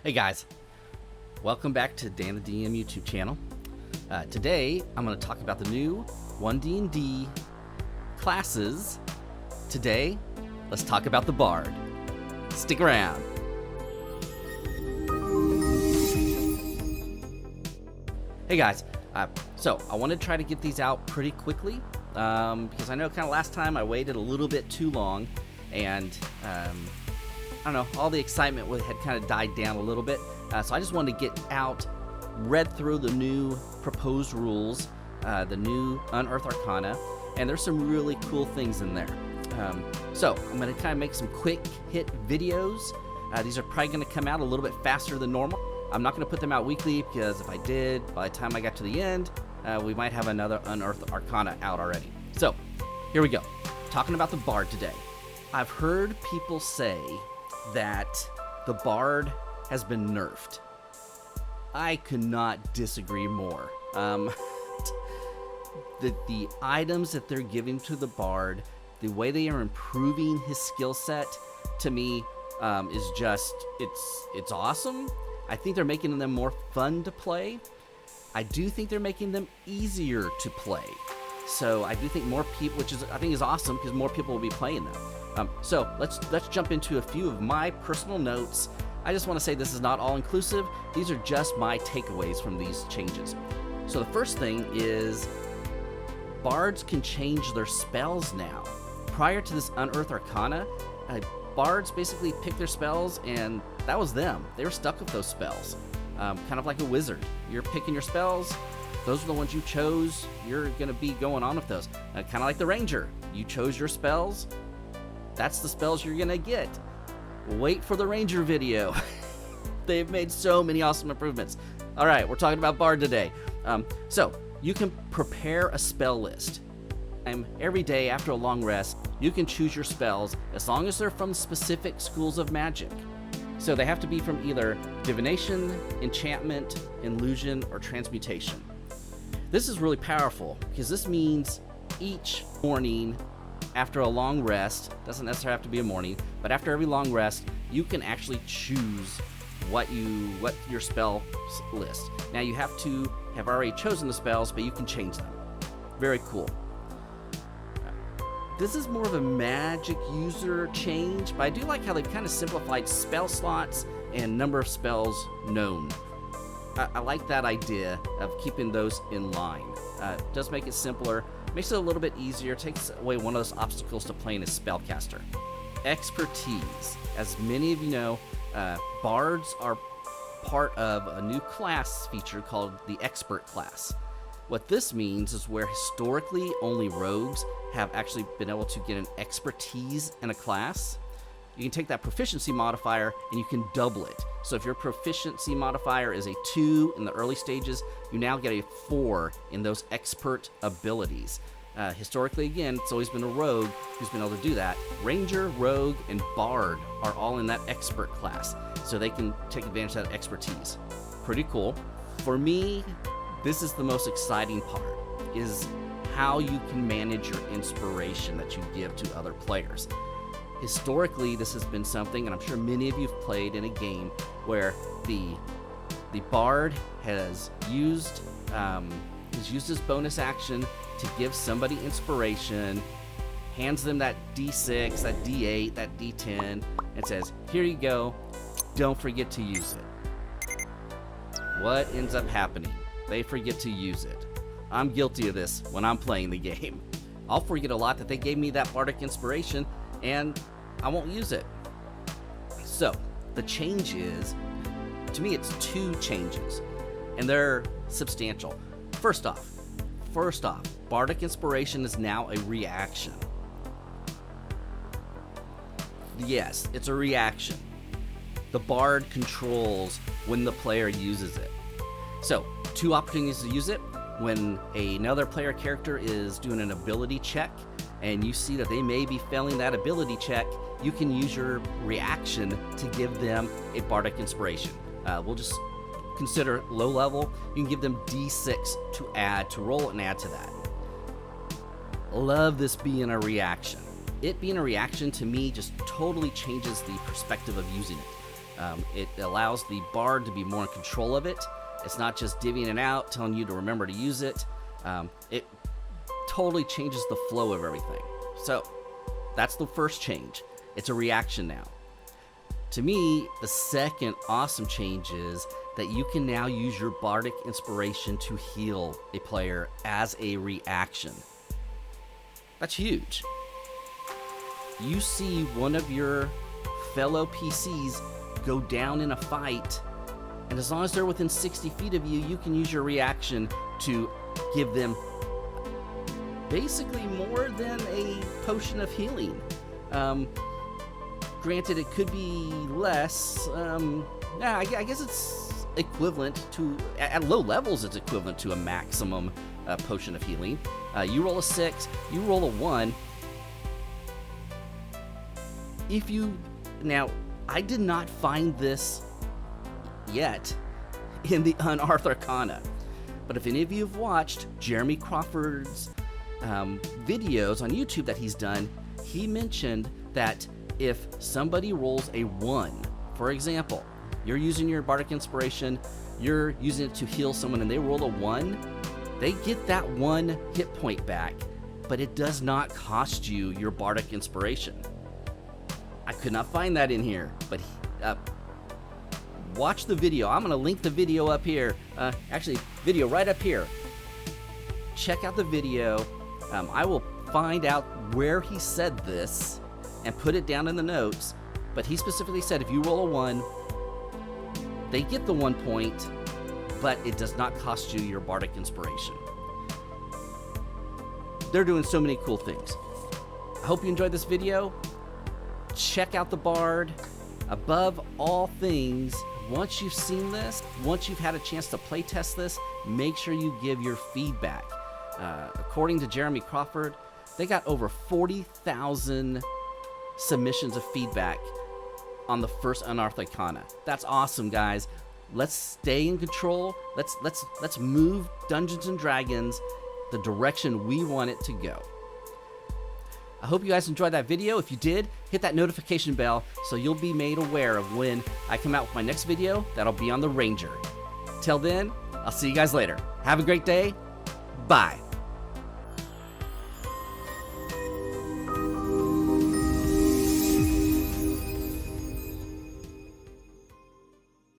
Hey guys, welcome back to Dan the DM YouTube channel. Today I'm going to talk about the new One D&D classes. Today, let's talk about the Bard. Stick around. Hey guys, so I want to try to get these out pretty quickly because I know kind of last time I waited a little bit too long and I don't know, all the excitement had kind of died down a little bit. So I just wanted to get out, read through the new proposed rules, the new Unearthed Arcana, and there's some really cool things in there. So I'm going to kind of make some quick hit videos. These are probably going to come out a little bit faster than normal. I'm not going to put them out weekly because if I did, by the time I got to the end, we might have another Unearthed Arcana out already. So here we go. Talking about the Bard today. I've heard people say that the Bard has been nerfed. I could not disagree more. The items that they're giving to the Bard, the way they are improving his skill set, to me, is just, it's awesome. I think they're making them more fun to play. I do think they're making them easier to play. So I do think more people, which is I think is awesome because more people will be playing them. So let's jump into a few of my personal notes. I just want to say this is not all inclusive. These are just my takeaways from these changes. So the first thing is Bards can change their spells now. Prior to this Unearthed Arcana, Bards basically picked their spells and that was them. They were stuck with those spells. Kind of like a wizard. You're picking your spells. Those are the ones you chose. You're going to be going on with those. Kind of like the Ranger. You chose your spells. That's the spells you're going to get. Wait for the Ranger video. They've made so many awesome improvements. All right, we're talking about Bard today. So you can prepare a spell list. Every day after a long rest, you can choose your spells as long as they're from specific schools of magic. So they have to be from either divination, enchantment, illusion, or transmutation. This is really powerful because this means each morning after a long rest, doesn't necessarily have to be a morning, but after every long rest, you can actually choose what your spell list. Now you have to have already chosen the spells, but you can change them. Very cool. This is more of a magic user change, but I do like how they've kind of simplified spell slots and number of spells known. I like that idea of keeping those in line. It does make it simpler, makes it a little bit easier, takes away one of those obstacles to playing as spellcaster. Expertise. As many of you know, Bards are part of a new class feature called the Expert class. What this means is where historically only rogues have actually been able to get an expertise in a class. You can take that proficiency modifier and you can double it. So if your proficiency modifier is a 2 in the early stages, you now get a 4 in those expert abilities. Historically, again, it's always been a rogue who's been able to do that. Ranger, rogue, and bard are all in that expert class, so they can take advantage of that expertise. Pretty cool. For me, this is the most exciting part, is how you can manage your inspiration that you give to other players. Historically, this has been something, and I'm sure many of you have played in a game where the bard has used his bonus action to give somebody inspiration, hands them that D6, that D8, that D10, and says, "Here you go. Don't forget to use it." What ends up happening? They forget to use it. I'm guilty of this when I'm playing the game. I'll forget a lot that they gave me that bardic inspiration, and I won't use it. So the change is, to me, it's 2 changes, and they're substantial. First off, bardic inspiration is now a reaction. Yes, it's a reaction. The bard controls when the player uses it. So 2 opportunities to use it. When another player character is doing an ability check and you see that they may be failing that ability check, you can use your reaction to give them a bardic inspiration. We'll just consider low level. You can give them D6 to roll and add to that. Love this being a reaction. It being a reaction to me just totally changes the perspective of using it. It allows the bard to be more in control of it. It's not just divvying it out, telling you to remember to use it. It totally changes the flow of everything. So that's the first change. It's a reaction now. To me, the second awesome change is that you can now use your bardic inspiration to heal a player as a reaction. That's huge. You see one of your fellow PCs go down in a fight, and as long as they're within 60 feet of you, you can use your reaction to give them basically more than a potion of healing. Granted, it could be less. I guess it's equivalent to, at low levels, it's equivalent to a maximum potion of healing. You roll a 6, you roll a 1. Now, I did not find this yet in the Unearthed Arcana, but if any of you have watched Jeremy Crawford's videos on YouTube that he's done, he mentioned that if somebody rolls a 1, for example, you're using your bardic inspiration, you're using it to heal someone, and they roll a 1, they get that 1 hit point back, but it does not cost you your bardic inspiration. I could not find that in here, but watch the video. I'm going to link the video up here. Actually, video right up here. Check out the video. I will find out where he said this and put it down in the notes, but he specifically said if you roll a 1, they get the 1 point, but it does not cost you your bardic inspiration. They're doing so many cool things. I hope you enjoyed this video. Check out the bard. Above all things, once you've seen this, once you've had a chance to play test this, make sure you give your feedback. According to Jeremy Crawford, they got over 40,000 submissions of feedback on the first Unearthed Arcana. That's awesome, guys. Let's stay in control. Let's move Dungeons and Dragons the direction we want it to go. I hope you guys enjoyed that video. If you did, hit that notification bell so you'll be made aware of when I come out with my next video. That'll be on the Ranger. Till then, I'll see you guys later. Have a great day. Bye.